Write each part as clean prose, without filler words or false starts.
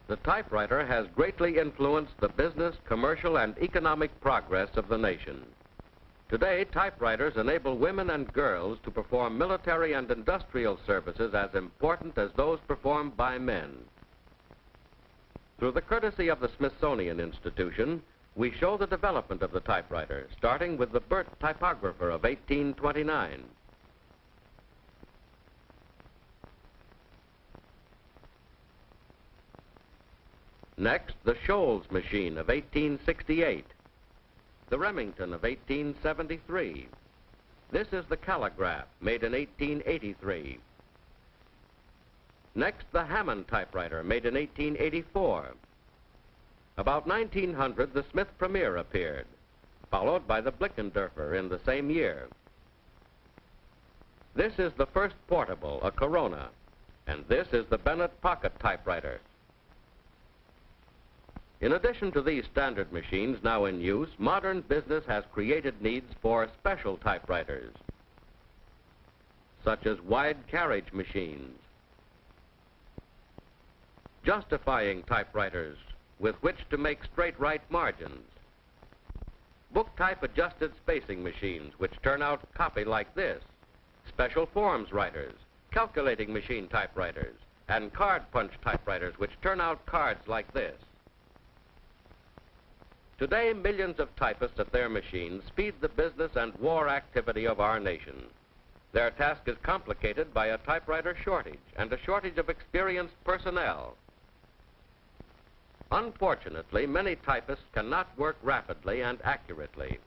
The typewriter has greatly influenced the business, commercial, and economic progress of the nation. Today, typewriters enable women and girls to perform military and industrial services as important as those performed by men. Through the courtesy of the Smithsonian Institution, we show the development of the typewriter, starting with the Burt typographer of 1829. Next, the Shoals machine of 1868, the Remington of 1873. This is the Calligraph, made in 1883. Next, the Hammond typewriter, made in 1884. About 1900, the Smith Premier appeared, followed by the Blickendorfer in the same year. This is the first portable, a Corona, and this is the Bennett pocket typewriter. In addition to these standard machines now in use, modern business has created needs for special typewriters, such as wide carriage machines, justifying typewriters with which to make straight right margins, book type adjusted spacing machines which turn out copy like this, special forms writers, calculating machine typewriters, and card punch typewriters which turn out cards like this. Today, millions of typists at their machines speed the business and war activity of our nation. Their task is complicated by a typewriter shortage and a shortage of experienced personnel. Unfortunately, many typists cannot work rapidly and accurately.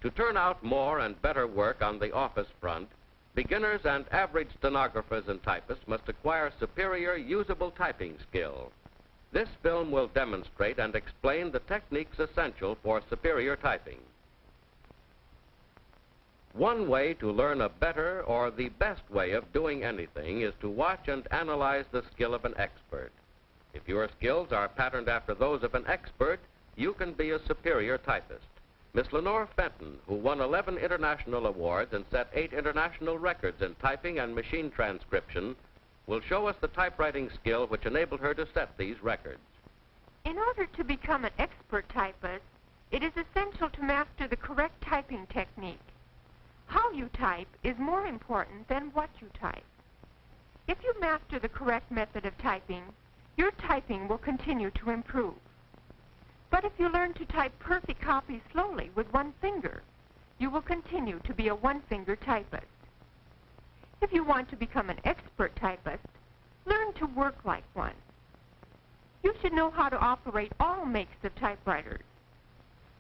To turn out more and better work on the office front, beginners and average stenographers and typists must acquire superior usable typing skill. This film will demonstrate and explain the techniques essential for superior typing. One way to learn a better or the best way of doing anything is to watch and analyze the skill of an expert. If your skills are patterned after those of an expert, you can be a superior typist. Miss Lenore Fenton, who won 11 international awards and set 8 international records in typing and machine transcription, will show us the typewriting skill which enabled her to set these records. In order to become an expert typist, it is essential to master the correct typing technique. How you type is more important than what you type. If you master the correct method of typing, your typing will continue to improve. But if you learn to type perfect copies slowly with one finger, you will continue to be a one-finger typist. If you want to become an expert typist, learn to work like one. You should know how to operate all makes of typewriters.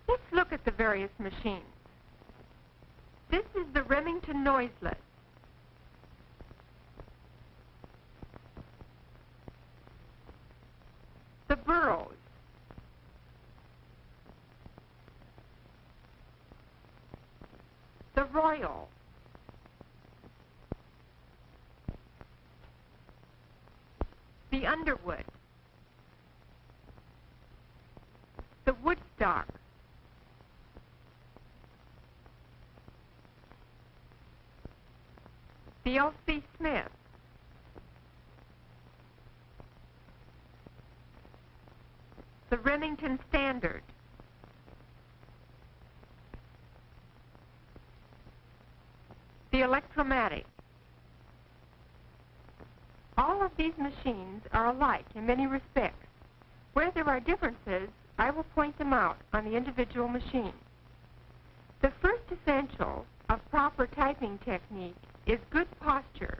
Let's look at the various machines. This is the Remington Noiseless. The Burroughs. The Royal. The Underwood. The Woodstock. The L.C. Smith. The Remington Standard. The Electromatic. All of these machines are alike in many respects. Where there are differences, I will point them out on the individual machine. The first essential of proper typing technique is good posture.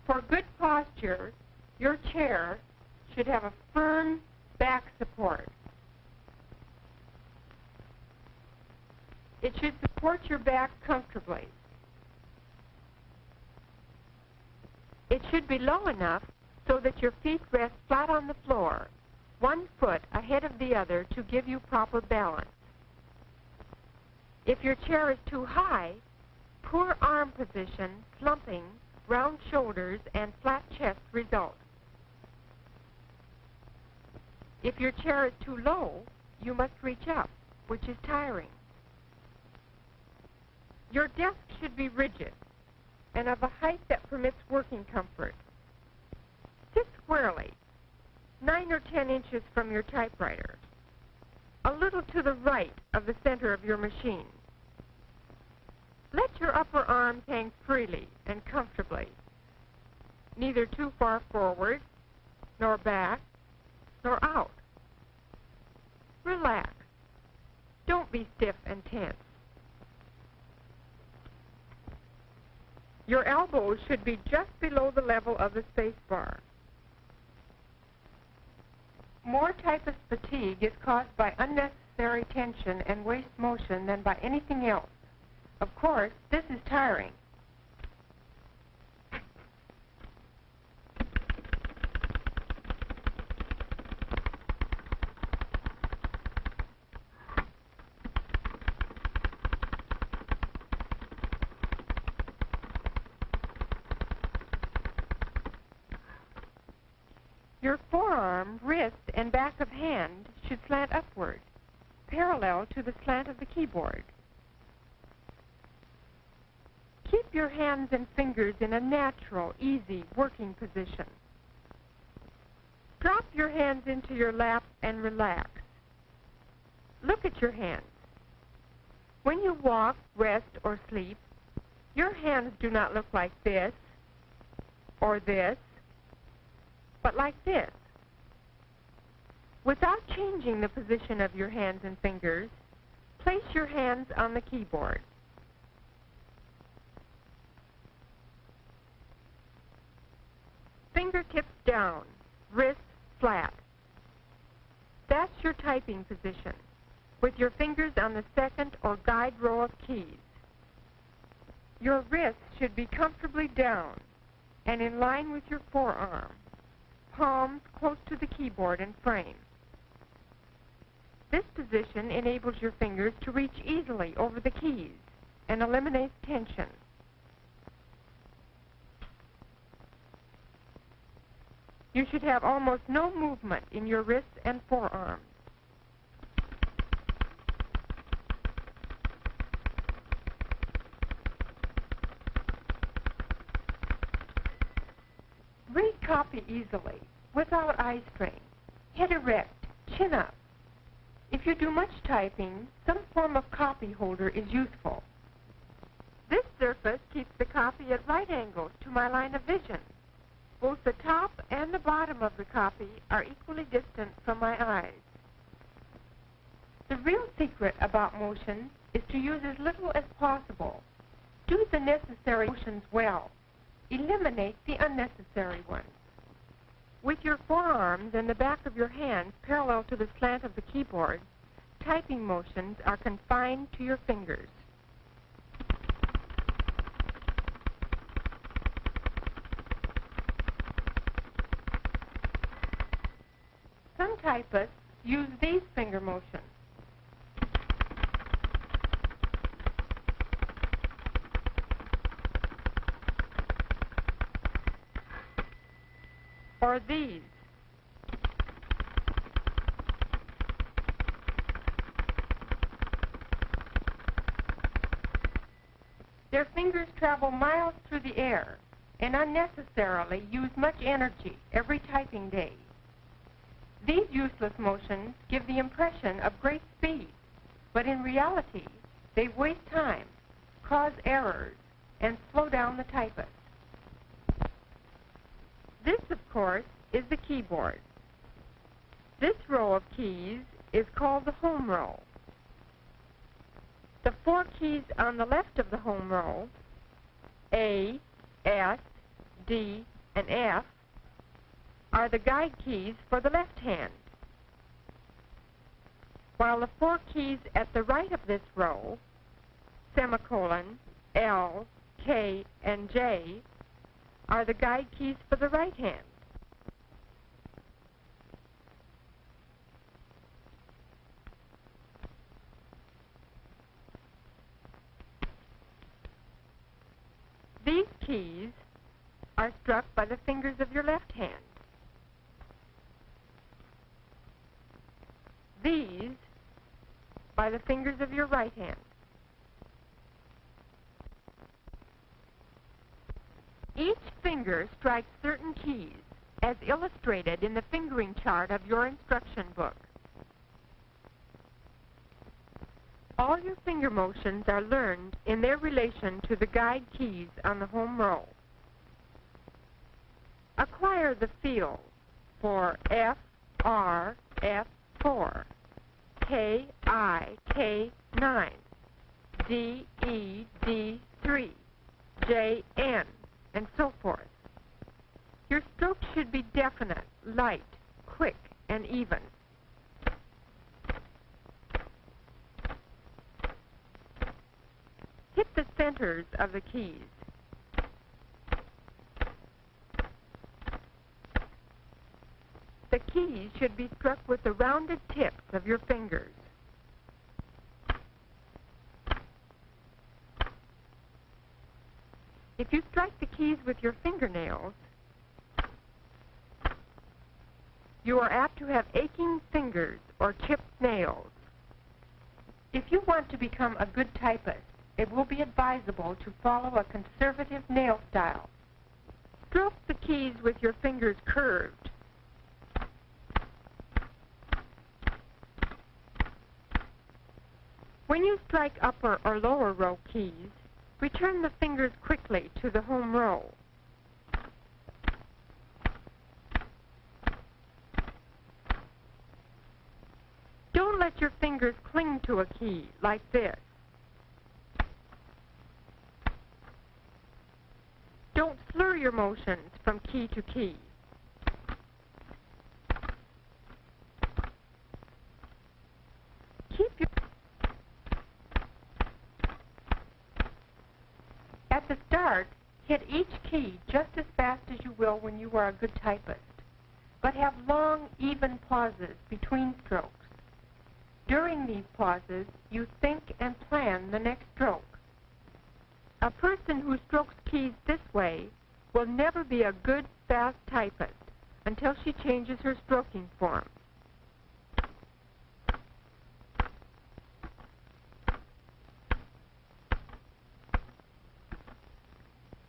For good posture, your chair should have a firm back support. It should support your back comfortably. It should be low enough so that your feet rest flat on the floor, one foot ahead of the other to give you proper balance. If your chair is too high, poor arm position, slumping, round shoulders, and flat chest result. If your chair is too low, you must reach up, which is tiring. Your desk should be rigid and of a height that permits working comfort. squarely, 9 or 10 inches from your typewriter, a little to the right of the center of your machine. Let your upper arms hang freely and comfortably, neither too far forward, nor back, nor out. Relax. Don't be stiff and tense. Your elbows should be just below the level of the space bar. More typist fatigue is caused by unnecessary tension and waste motion than by anything else. Of course, this is tiring. Your forearm, wrist, and back of hand should slant upward, parallel to the slant of the keyboard. Keep your hands and fingers in a natural, easy working position. Drop your hands into your lap and relax. Look at your hands. When you walk, rest, or sleep, your hands do not look like this or this, but like this. Without changing the position of your hands and fingers, place your hands on the keyboard. Fingertips down, wrists flat. That's your typing position, with your fingers on the second or guide row of keys. Your wrists should be comfortably down and in line with your forearm, palms close to the keyboard and frame. This position enables your fingers to reach easily over the keys and eliminates tension. You should have almost no movement in your wrists and forearms. Read copy easily, without eye strain. Head erect, chin up. If you do much typing, some form of copy holder is useful. This surface keeps the copy at right angles to my line of vision. Both the top and the bottom of the copy are equally distant from my eyes. The real secret about motion is to use as little as possible. Do the necessary motions well. Eliminate the unnecessary ones. With your forearms and the back of your hands parallel to the slant of the keyboard, typing motions are confined to your fingers. Some typists use these finger motions. Or these. Their fingers travel miles through the air and unnecessarily use much energy every typing day. These useless motions give the impression of great speed, but in reality, they waste time, cause errors, and slow down the typist. This, of course, is the keyboard. This row of keys is called the home row. The 4 keys on the left of the home row, A, S, D, and F, are the guide keys for the left hand, while the 4 keys at the right of this row, semicolon, L, K, and J, are the guide keys for the right hand. These keys are struck by the fingers of your left hand. These by the fingers of your right hand. Each finger strikes certain keys as illustrated in the fingering chart of your instruction book. All your finger motions are learned in their relation to the guide keys on the home row. Acquire the feel for F, R, F4, K, I, K9, D, E, D3, J, N, and so forth. Your strokes should be definite, light, quick, and even. Hit the centers of the keys. The keys should be struck with the rounded tips of your fingers. If you strike the keys with your fingernails, you are apt to have aching fingers or chipped nails. If you want to become a good typist, it will be advisable to follow a conservative nail style. Stroke the keys with your fingers curved. When you strike upper or lower row keys, return the fingers quickly to the home row. Don't let your fingers cling to a key like this. Don't slur your motions from key to key. At the start, hit each key just as fast as you will when you are a good typist, but have long, even pauses between strokes. During these pauses, you think and plan the next stroke. A person who strokes keys this way will never be a good, fast typist until she changes her stroking form.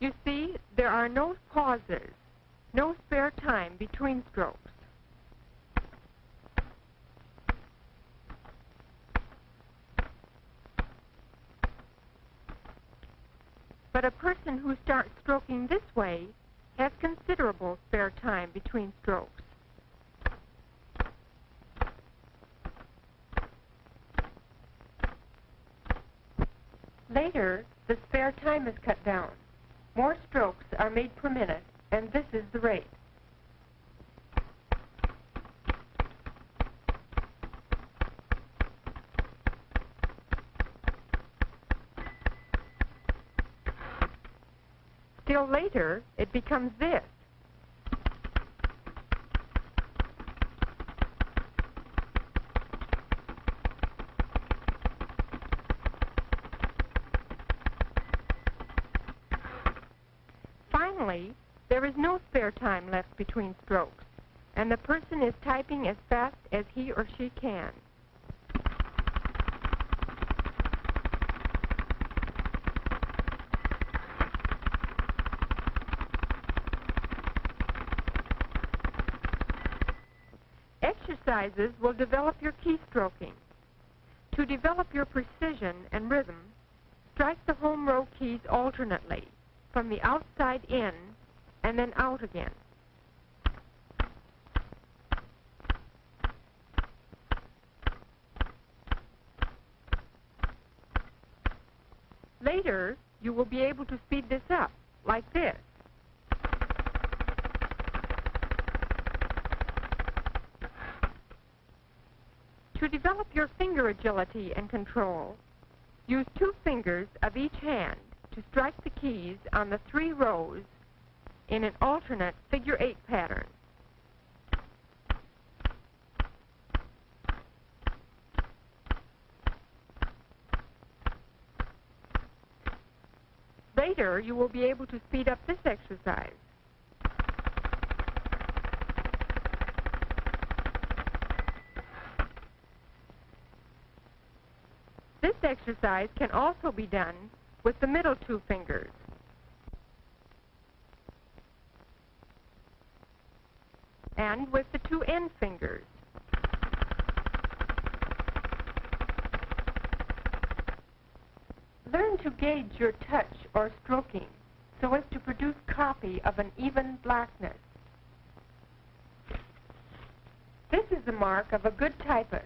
You see, there are no pauses, no spare time between strokes. But a person who starts stroking this way has considerable spare time between strokes. Later, the spare time is cut down. More strokes are made per minute, and this is the rate. Still later, it becomes this. Finally, there is no spare time left between strokes, and the person is typing as fast as he or she can. Exercises will develop your keystroking. To develop your precision and rhythm, strike the home row keys alternately, from the outside in and then out again. Later, you will be able to speed this up, like this. To develop your finger agility and control, use 2 fingers of each hand to strike the keys on the 3 rows in an alternate figure 8 pattern. Later, you will be able to speed up this exercise. This exercise can also be done with the middle 2 fingers. and with the two end fingers. Learn to gauge your touch or stroking so as to produce copy of an even blackness. This is the mark of a good typist.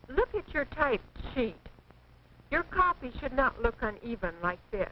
Look at your typed sheet. Your copy should not look uneven like this.